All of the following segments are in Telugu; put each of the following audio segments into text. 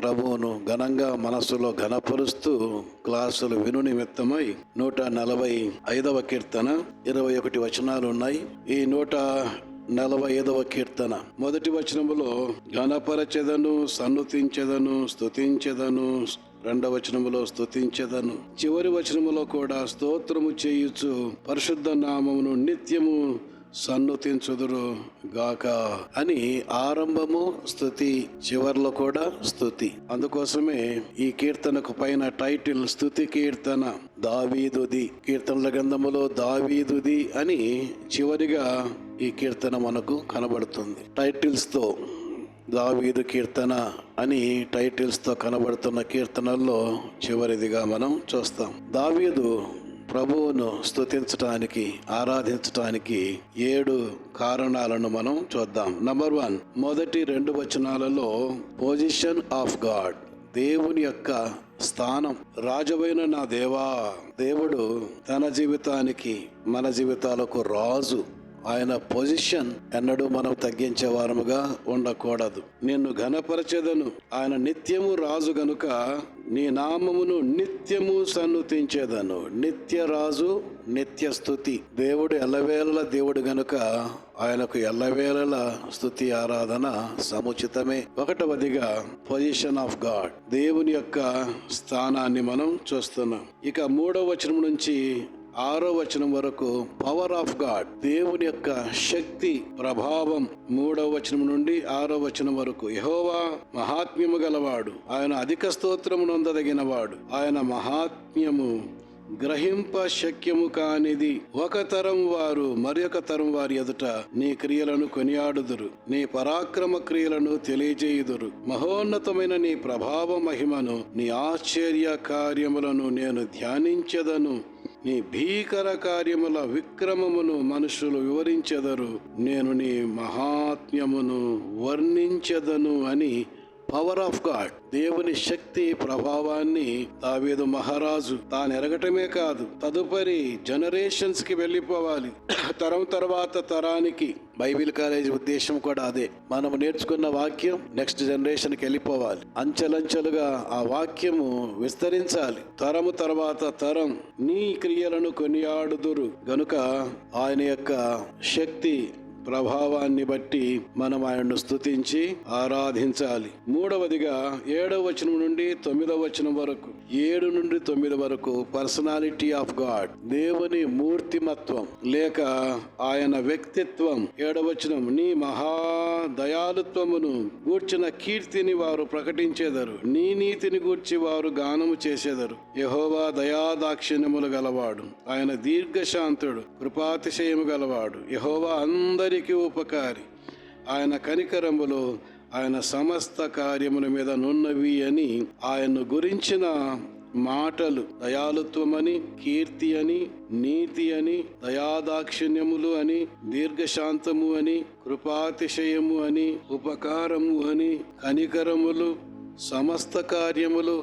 ప్రభువును ఘనంగా మనస్సులో ఘనపరుస్తూ క్లాసులు విను నిమిత్తమై 145వ కీర్తన 21 వచనాలు ఉన్నాయి. ఈ 145వ కీర్తన మొదటి వచనములో ఘనపరచెదను, సన్నుతించెదను, స్తుతించెదను, రెండవ వచనములో స్తుతించెదను, చివరి వచనములో కూడా స్తోత్రము చేయుచు పరిశుద్ధ నామమును నిత్యము సన్నుతించుదురు గాక అని ఆరంభము స్తుతి, చివర్లో కూడా స్తుతి. అందుకోసమే ఈ కీర్తనకు పైన టైటిల్ స్తుతి కీర్తన దావీదుది. కీర్తనల గ్రంథములో దావీదుది అని చివరిగా ఈ కీర్తన మనకు కనబడుతుంది. టైటిల్స్ తో దావీదు కీర్తన అని టైటిల్స్ తో కనబడుతున్న కీర్తనల్లో చివరిదిగా మనం చూస్తాం. దావీదు ప్రభువును స్తుతించటానికి, ఆరాధించటానికి 7 కారణాలను మనం చూద్దాం. నంబర్ 1, మొదటి 2 వచనాలలో పొజిషన్ ఆఫ్ గాడ్, దేవుని యొక్క స్థానం. రాజువైన నా దేవా, దేవుడు తన జీవితానికి, మన జీవితాలకు రాజు. ఆయన పొజిషన్ ఎన్నడూ మనం తగ్గించే వారముగా ఉండకూడదు. నిన్ను ఘనపరచెదను, ఆయన నిత్యము రాజు గనుక నీ నామమును నిత్యము సన్నుతించేదను. నిత్య రాజు, నిత్య స్తుతి. దేవుడు ఎల్లవేళల దేవుడు గనుక ఆయనకు ఎల్లవేళల స్తుతి ఆరాధన సముచితమే. 1వదిగా పొజిషన్ ఆఫ్ గాడ్, దేవుని యొక్క స్థానాన్ని మనం చూస్తున్నాం. ఇక 3వ వచనం నుంచి 6వ వచనం వరకు పవర్ ఆఫ్ గాడ్, దేవుని యొక్క శక్తి, ప్రభావం. 3వ వచనం నుండి 6వ వచనం వరకు యెహోవా మహాత్మ్యము గలవాడు, ఆయన అధిక స్తోత్రము నొందదగినవాడు, ఆయన మహాత్మ్యము గ్రహింప శక్యము కానిది. ఒక తరం వారు మరొక తరం వారి ఎదుట నీ క్రియలను కొనియాడుదురు, నీ పరాక్రమ క్రియలను తెలియజేయుదురు. మహోన్నతమైన నీ ప్రభావ మహిమను, నీ ఆశ్చర్య కార్యములను నేను ధ్యానించెదను. నీ భీకర కార్యముల విక్రమమును మనుషులు వివరించెదరు. నేను నీ మహాత్మ్యమును వర్ణించెదను అని పవర్ ఆఫ్ గాడ్, దేవుని శక్తి, ప్రభావాన్ని దావీదు మహారాజు తాను ఎరగటమే కాదు, తదుపరి జనరేషన్స్ కి వెళ్ళిపోవాలి. తరం తర్వాత తరానికి. బైబిల్ కాలేజీ ఉద్దేశం కూడా అదే. మనం నేర్చుకున్న వాక్యం నెక్స్ట్ జనరేషన్ కి వెళ్ళిపోవాలి. అంచెలంచెలుగా ఆ వాక్యము విస్తరించాలి. తరము తర్వాత తరం నీ క్రియలను కొనియాడుదురు గనుక ఆయన యొక్క శక్తి, ప్రభావాన్ని బట్టి మనం ఆయన్ను స్తుతించి ఆరాధించాలి. 3వదిగా 7వ వచనం నుండి 9వ వచనం వరకు, 7 నుండి 9 వరకు పర్సనాలిటీ ఆఫ్ గాడ్, దేవుని మూర్తిమత్వం లేక ఆయన వ్యక్తిత్వం. 7వ వచనం, నీ మహా దయాలుత్వమును గూర్చిన కీర్తిని వారు ప్రకటించేదరు, నీ నీతిని గూర్చి వారు గానము చేసేదరు. యెహోవా దయాదాక్షిణ్యములు గలవాడు, ఆయన దీర్ఘశాంతుడు, కృపాతిశయము గలవాడు. యెహోవా అందరి ఉపకారి, ఆయన కనికరములు ఆయన సమస్త కార్యముల మీద నున్నవి అని ఆయన్ను గురించిన మాటలు దయాలుత్వమని, కీర్తి అని, నీతి అని, దయాదాక్షిణ్యములు అని, దీర్ఘశాంతము అని, కృపాతిశయము అని, ఉపకారము అని, కనికరములు, సమస్త కార్యములు.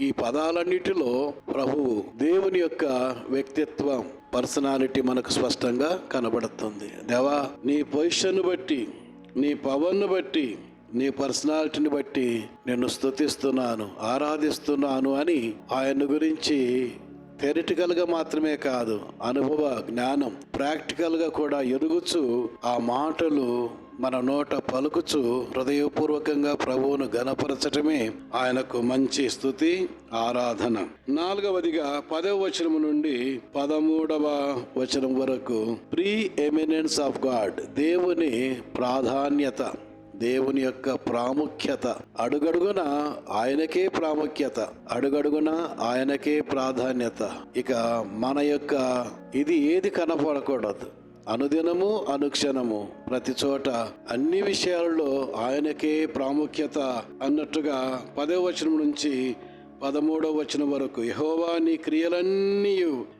ఈ పదాలన్నిటిలో ప్రభువు దేవుని యొక్క వ్యక్తిత్వం, పర్సనాలిటీ మనకు స్పష్టంగా కనబడుతుంది. దేవా, నీ పొజిషన్ బట్టి, నీ పవర్ను బట్టి, నీ పర్సనాలిటీని బట్టి నేను స్తుతిస్తున్నాను, ఆరాధిస్తున్నాను అని ఆయన గురించి థియరిటికల్ గా మాత్రమే కాదు, అనుభవ జ్ఞానం, ప్రాక్టికల్ గా కూడా ఎరుగుచు ఆ మాటలు మన నోట పలుకుచు హృదయపూర్వకంగా ప్రభువును ఘనపరచటమే ఆయనకు మంచి స్తుతి, ఆరాధన. 4వదిగా 10వ వచనం నుండి 13వ వచనం వరకు ప్రీ ఎమినెన్స్ ఆఫ్ గాడ్, దేవుని ప్రాధాన్యత, దేవుని యొక్క ప్రాముఖ్యత. అడుగడుగున ఆయనకే ప్రాముఖ్యత, అడుగడుగున ఆయనకే ప్రాధాన్యత. ఇక మన యొక్క ఇది ఏది కనపడకూడదు. అనుదినము, అనుక్షణము, ప్రతి చోట, అన్ని విషయాలలో ఆయనకే ప్రాముఖ్యత అన్నట్టుగా 10వ వచనం నుంచి 13వ వచనం వరకు యెహోవా నీ క్రియలన్నీ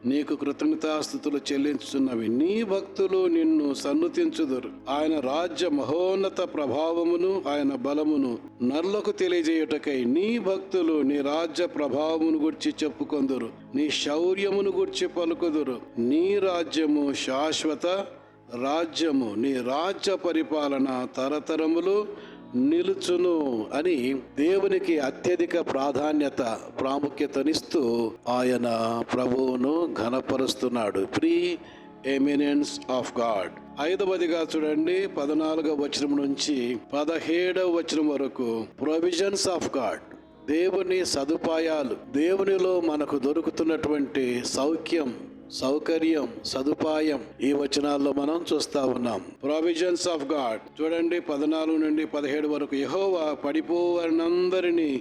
నీకు కృతజ్ఞతాస్తుతులు చెల్లించుచున్నవి, నీ భక్తులు నిన్ను సన్నుతించుదురు. ఆయన రాజ్య మహోన్నత ప్రభావమును ఆయన బలమును నరులకు తెలియజేయుటకై నీ భక్తులు నీ రాజ్య ప్రభావమును గురించి చెప్పుకొందురు, నీ శౌర్యమును గురించి పలుకుదురు. నీ రాజ్యము శాశ్వత రాజ్యము, నీ రాజ్య పరిపాలన తరతరములు నిలుచును అని దేవునికి అత్యధిక ప్రాముఖ్యతనిస్తూ ఆయన ప్రభువును ఘనపరుస్తున్నాడు. Preeminence of God. 5వదిగా చూడండి, 14వ వచనం నుంచి 17వ వచనం వరకు ప్రొవిజన్స్ ఆఫ్ గాడ్. దేవుని సదుపాయాలు, దేవునిలో మనకు దొరుకుతున్నటువంటి సౌకర్యం, సదుపాయం ఈ వచనాల్లో మనం చూస్తా ఉన్నాం. ప్రొవిజన్స్ ఆఫ్ గాడ్ చూడండి, 14 నుండి 17 వరకు. యెహోవా పడిపోవారినందరినీ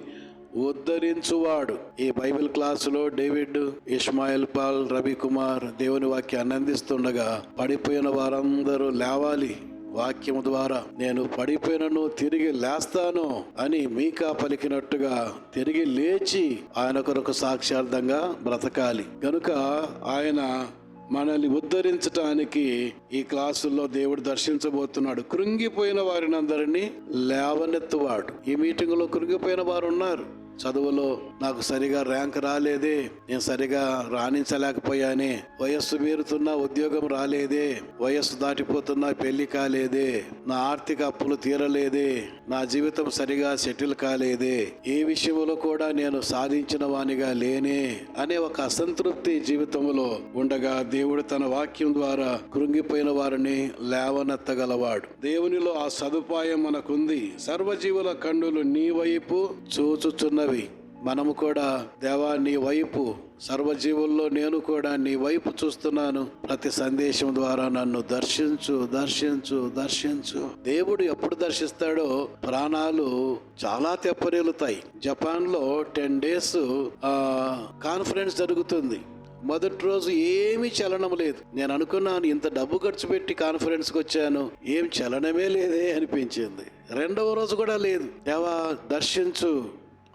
ఉద్ధరించువాడు. ఈ బైబిల్ క్లాసులో డేవిడ్, ఇస్మాయిల్ పాల్, రవికుమార్ దేవుని వాక్యాన్ని అందిస్తుండగా పడిపోయిన వారందరూ లేవాలి. వాక్యము ద్వారా నేను పడిపోయినను తిరిగి లేస్తాను అని మీకా పలికినట్టుగా తిరిగి లేచి ఆయన కొరకు సాక్షార్థంగా బ్రతకాలి. కనుక ఆయన మనల్ని ఉద్ధరించటానికి ఈ క్లాసుల్లో దేవుడు దర్శించబోతున్నాడు. కృంగిపోయిన వారిని అందరినీ లేవనెత్తువాడు. ఈ మీటింగ్లో కృంగిపోయిన వారు ఉన్నారు. చదువులో నాకు సరిగా ర్యాంక్ రాలేదే, నేను సరిగా రాణించలేకపోయానే, వయస్సు మీరుతున్నా ఉద్యోగం రాలేదే, వయస్సు దాటిపోతున్నా పెళ్లి కాలేదే, నా ఆర్థిక అప్పులు తీరలేదే, నా జీవితం సరిగా సెటిల్ కాలేదే, ఏ విషయంలో కూడా నేను సాధించిన వానిగా లేనే అనే ఒక అసంతృప్తి జీవితంలో ఉండగా దేవుడు తన వాక్యం ద్వారా కృంగిపోయిన వారిని లేవనెత్తగలవాడు. దేవునిలో ఆ సదుపాయం మనకుంది. సర్వజీవుల కన్నులు నీ వైపు చూచుచున్నవి. మనము కూడా దేవా నీ వైపు, సర్వజీవుల్లో నేను కూడా నీ వైపు చూస్తున్నాను. ప్రతి సందేశం ద్వారా నన్ను దర్శించు. దేవుడు ఎప్పుడు దర్శిస్తాడో ప్రాణాలు చాలా తెప్పరిల్లుతాయి. జపాన్లో 10 days కాన్ఫరెన్స్ జరుగుతుంది. మొదటి రోజు ఏమీ చలనం లేదు. నేను అనుకున్నాను, ఇంత డబ్బు ఖర్చు పెట్టి కాన్ఫరెన్స్కి వచ్చాను, ఏం చలనమే లేదే అనిపించింది. 2వ రోజు కూడా లేదు. దేవా దర్శించు.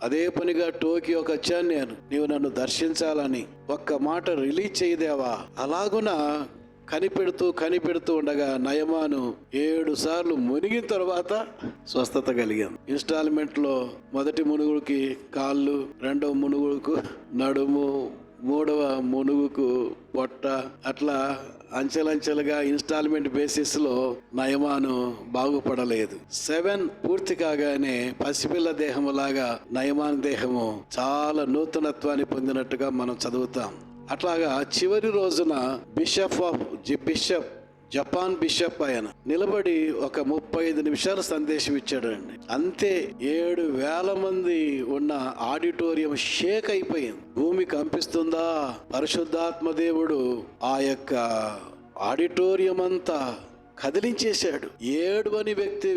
అదే పనిగా టోకియోకి వచ్చాను నేను, నీవు నన్ను దర్శించాలని. ఒక్క మాట రిలీజ్ చేయదేవా. అలాగున కనిపెడుతూ ఉండగా నయమాను 7 సార్లు మునిగిన తర్వాత స్వస్థత కలిగింది. ఇన్స్టాల్మెంట్ లో మొదటి మునుగుడికి కాళ్ళు, 2వ మునుగుడుకు నడుము, 3వ మునుగుకు పొట్ట, అట్లా అంచెలంచెలుగా ఇన్స్టాల్మెంట్ బేసిస్ లో నయమాను బాగుపడలేదు. 7 పూర్తి కాగానే పసిపిల్ల దేహము లాగా నయమాన్ దేహము చాలా నూతనత్వాన్ని పొందినట్టుగా మనం చదువుతాం. అట్లాగా చివరి రోజున జపాన్ బిషప్ ఆయన నిలబడి ఒక 35 నిమిషాల సందేశం ఇచ్చాడండి. అంతే 7,000 మంది ఉన్న ఆడిటోరియం షేక్ అయిపోయింది. భూమి కంపిస్తుందా? పరిశుద్ధాత్మ దేవుడు ఆ యొక్క ఆడిటోరియం అంతా కదిలించేశాడు. ఏడువని వ్యక్తి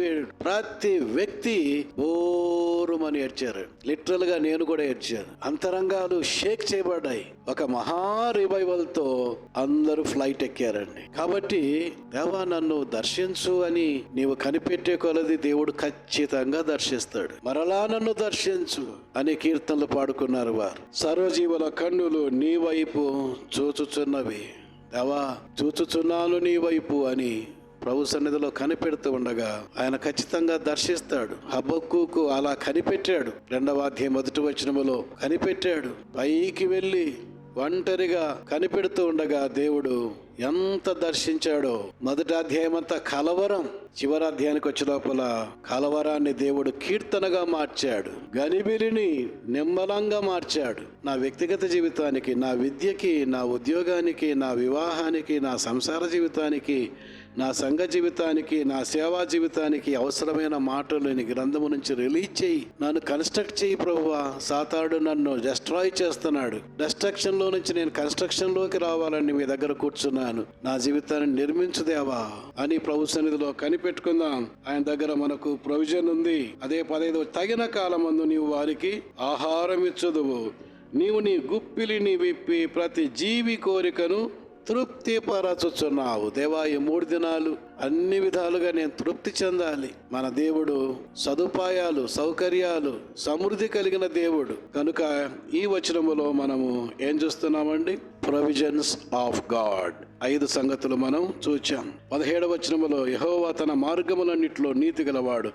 ప్రతి వ్యక్తి బోరుమని ఏడ్చారు. లిటరల్ గా నేను కూడా ఏడ్చాను. అంతరంగాలు షేక్ చేయబడ్డాయి. ఒక మహా రివైవల్ తో అందరూ ఫ్లైట్ ఎక్కారండి. కాబట్టి దేవా నన్ను దర్శించు అని నీవు కనిపెట్టే కొలది దేవుడు ఖచ్చితంగా దర్శిస్తాడు. మరలా నన్ను దర్శించు అని కీర్తనలు పాడుకున్నారు వారు. సర్వజీవుల కన్నులు నీ వైపు చూచుచున్నవి. దేవా చూచుచున్నాను నీ వైపు అని ప్రభు సన్నిధిలో కనిపెడుతూ ఉండగా ఆయన ఖచ్చితంగా దర్శిస్తాడు. హబక్కూకు అలా కనిపెట్టాడు. 2వ అధ్యాయం 1వ వచనములో కనిపెట్టాడు. పైకి వెళ్ళి ఒంటరిగా కనిపెడుతూ ఉండగా దేవుడు ఎంత దర్శించాడో. 1వ అధ్యాయం అంతా కలవరం, చివరి అధ్యాయానికి వచ్చే లోపల కలవరాన్ని దేవుడు కీర్తనగా మార్చాడు. గనిబిలిని నిమ్మలంగా మార్చాడు. నా వ్యక్తిగత జీవితానికి, నా విద్యకి, నా ఉద్యోగానికి, నా వివాహానికి, నా సంసార జీవితానికి, నా సంఘ జీవితానికి, నా సేవా జీవితానికి అవసరమైన మాటలు నీ గ్రంథము నుంచి రిలీజ్ చేయి. నన్ను కన్స్ట్రక్ట్ చేయి ప్రభువా. సాతాడు నన్ను డిస్ట్రాయ్ చేస్తున్నాడు. డిస్ట్రక్షన్ లో నుంచి నేను కన్స్ట్రక్షన్ లోకి రావాలని మీ దగ్గర కూర్చున్నాను. నా జీవితాన్ని నిర్మించుదేవా అని ప్రభు సన్నిధిలో కనిపెట్టుకుందాం. ఆయన దగ్గర మనకు ప్రొవిజన్ ఉంది. అదే 15 తగిన కాలమందు నీవు వారికి ఆహారం ఇచ్చుదువు. నీవు నీ గుప్పిలిని విప్పి ప్రతి జీవి కోరికను తృప్తి పరచుచున్నావు. దేవా ఈ 3 దినాలు అన్ని విధాలుగా నేను తృప్తి చెందాలి. మన దేవుడు సదుపాయాలు, సౌకర్యాలు, సమృద్ధి కలిగిన దేవుడు. కనుక ఈ వచనములో మనము ఏం చూస్తున్నామండి? Provisions of God. 5 సంగతులు మనం చూచాం. 17వ వచనములో యెహోవా తన మార్గములన్నిటిలో నీతి గలవాడు,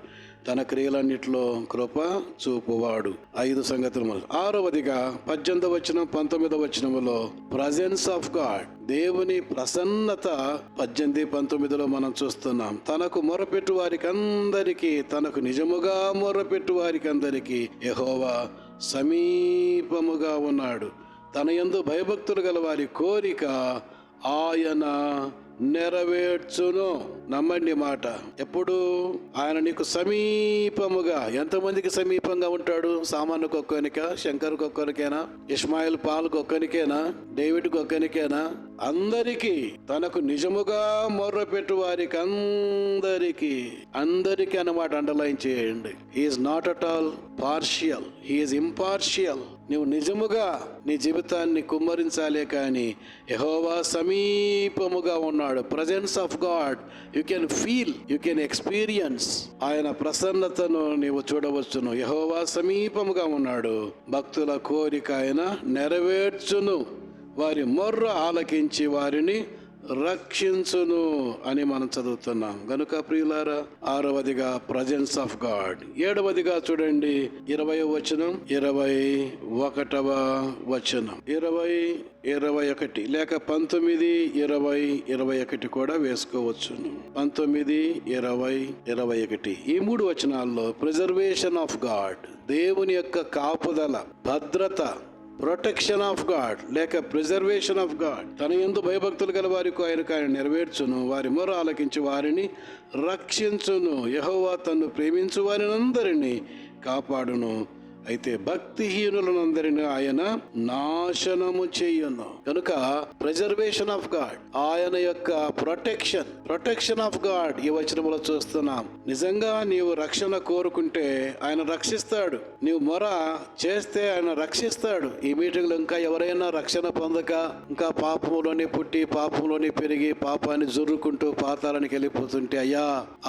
తన క్రియలన్నిటిలో కృప చూపువాడు. 5 సంగతులు. 6వదిగా 18వ వచనం 19వ వచనములో ప్రజెన్స్ ఆఫ్ గాడ్, దేవుని ప్రసన్నత 18, 19లో మనం చూస్తున్నాం. తనకు మొరపెట్టు వారికి అందరికీ, తనకు నిజముగా మొరపెట్టు వారికి అందరికీ యెహోవా సమీపముగా ఉన్నాడు. తన యందు భయభక్తులు గల వారి కోరిక ఆయన నెరవేర్చును. నమ్మండి మాట. ఎప్పుడు ఆయన నీకు సమీపముగా. ఎంతమందికి సమీపంగా ఉంటాడు? సామాన్యుకు ఒక్కనికా? శంకర్కి ఒక్కనికేనా? ఇస్మాయిల్ పాల్కు ఒక్కనికేనా? డేవిడ్కి ఒక్కనికేనా? అందరికీ. తనకు నిజముగా మొర్రపెట్టు వారికి అందరికీ అన్నమాట అండర్లైన్ చేయండి. He is not at all partial, he is impartial. నువ్వు నిజముగా నీ జీవితాన్ని కుమ్మరించాలే కానీ యెహోవా సమీపముగా ఉన్నాడు. Presence of God you can feel, you can experience. ఆయన ప్రసన్నతను నీవు చూడవచ్చును. యెహోవా సమీపముగా ఉన్నాడు. భక్తుల కోరిక ఆయన నెరవేర్చును. వారి మొర్ర ఆలకించి వారిని రక్షించును అని మనం చదువుతున్నాం. గనుక ప్రియులారా, 6వదిగా ప్రజెన్స్ ఆఫ్ గాడ్. 7వదిగా చూడండి 20వ వచనం, 21వ వచనం, 20, 21 లేక 19, 20, 21 కూడా వేసుకోవచ్చును. 19, 20, 21 ఈ 3 వచనాల్లో ప్రిజర్వేషన్ ఆఫ్ గాడ్, దేవుని యొక్క కాపుదల, భద్రత, ప్రొటెక్షన్ ఆఫ్ గాడ్ లేక ప్రిజర్వేషన్ ఆఫ్ గాడ్. తన యందు భయభక్తులు గల వారికి ఆయన నెరవేర్చును. వారి మొర ఆలకించి వారిని రక్షించును. యెహోవా తన్ను ప్రేమించు వారిని అందరినీ కాపాడును. అయితే భక్తిహీనులందరినీ ఆయన నాశనము చేయును. కనుక ప్రిజర్వేషన్ ఆఫ్ గాడ్, ఆయన యొక్క ప్రొటెక్షన్ ఆఫ్ గాడ్ ఈ వచనములో చూస్తున్నాం. నిజంగా నీవు రక్షణ కోరుకుంటే ఆయన రక్షిస్తాడు. నీవు మొర చేస్తే ఆయన రక్షిస్తాడు. ఈ మీటింగ్లో ఇంకా ఎవరైనా రక్షణ పొందక ఇంకా పాపంలోనే పుట్టి పాపంలోనే పెరిగి పాపాన్ని జుర్రుకుంటూ పాతాళానికి వెళ్ళిపోతుంటే, అయ్యా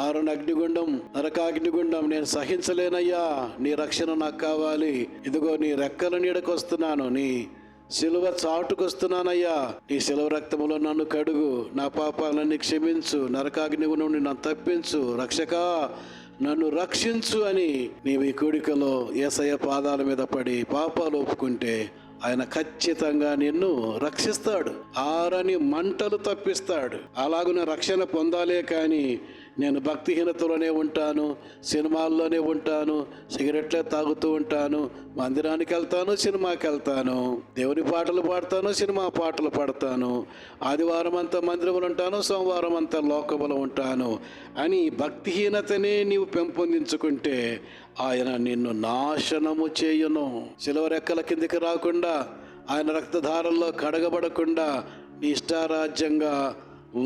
ఆరణ అగ్నిగుండం, నరకాగ్నిగుండం నేను సహించలేనయ్యా, నీ రక్షణ నాకు కావాలి, ఇదిగో నీ రెక్కల నీడకొస్తున్నాను, నీ సిలువ చాటుకొస్తున్నానయ్యా, నీ సిలువ రక్తములో నన్ను కడుగు, నా పాపాలన్నీ క్షమించు, నరకాగ్ని నుండి నన్ను తప్పించు, రక్షకా నన్ను రక్షించు అని నీవు ఈ కూడికలో యేసయ్య పాదాల మీద పడి పాపాలు ఒప్పుకుంటే ఆయన ఖచ్చితంగా నిన్ను రక్షిస్తాడు. ఆరని మంటలు తప్పిస్తాడు. అలాగున రక్షణ పొందాలే కానీ నేను భక్తిహీనతలోనే ఉంటాను, సినిమాల్లోనే ఉంటాను, సిగరెట్లే తాగుతూ ఉంటాను, మందిరానికి వెళ్తాను, సినిమాకి వెళ్తాను, దేవుని పాటలు పాడతాను, సినిమా పాటలు పాడతాను, ఆదివారం అంతా మందిరంలో ఉంటాను, సోమవారం అంతా లోకములో ఉంటాను అని భక్తిహీనతనే నీవు పెంపొందించుకుంటే ఆయన నిన్ను నాశనము చేయును. సిలువ రెక్కల కిందికి రాకుండా, ఆయన రక్తధారల్లో కడగబడకుండా నీ ఇష్టారాజ్యంగా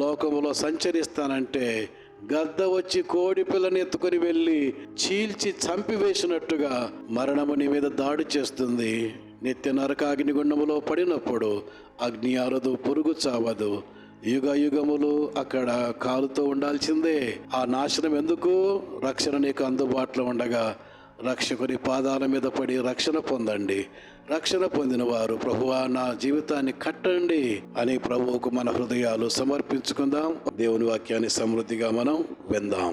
లోకములో సంచరిస్తానంటే గద్ద వచ్చి కోడి పిల్లని ఎత్తుకొని వెళ్ళి చీల్చి చంపివేసినట్టుగా మరణము నీ మీద దాడి చేస్తుంది. నిత్య నరకాగ్నిగుండములో పడినప్పుడు అగ్ని ఆరదు, పురుగు చావదు, యుగ యుగములు అక్కడ కాలుతో ఉండాల్సిందే. ఆ నాశనం ఎందుకు? రక్షణ నీకు అందుబాటులో ఉండగా రక్షకుని పాదాల మీద పడి రక్షణ పొందండి. రక్షణ పొందిన వారు ప్రభువా నా జీవితాన్ని కట్టండి అని ప్రభువుకు మన హృదయాలు సమర్పించుకుందాం. దేవుని వాక్యాన్ని సమృద్ధిగా మనం విందాం.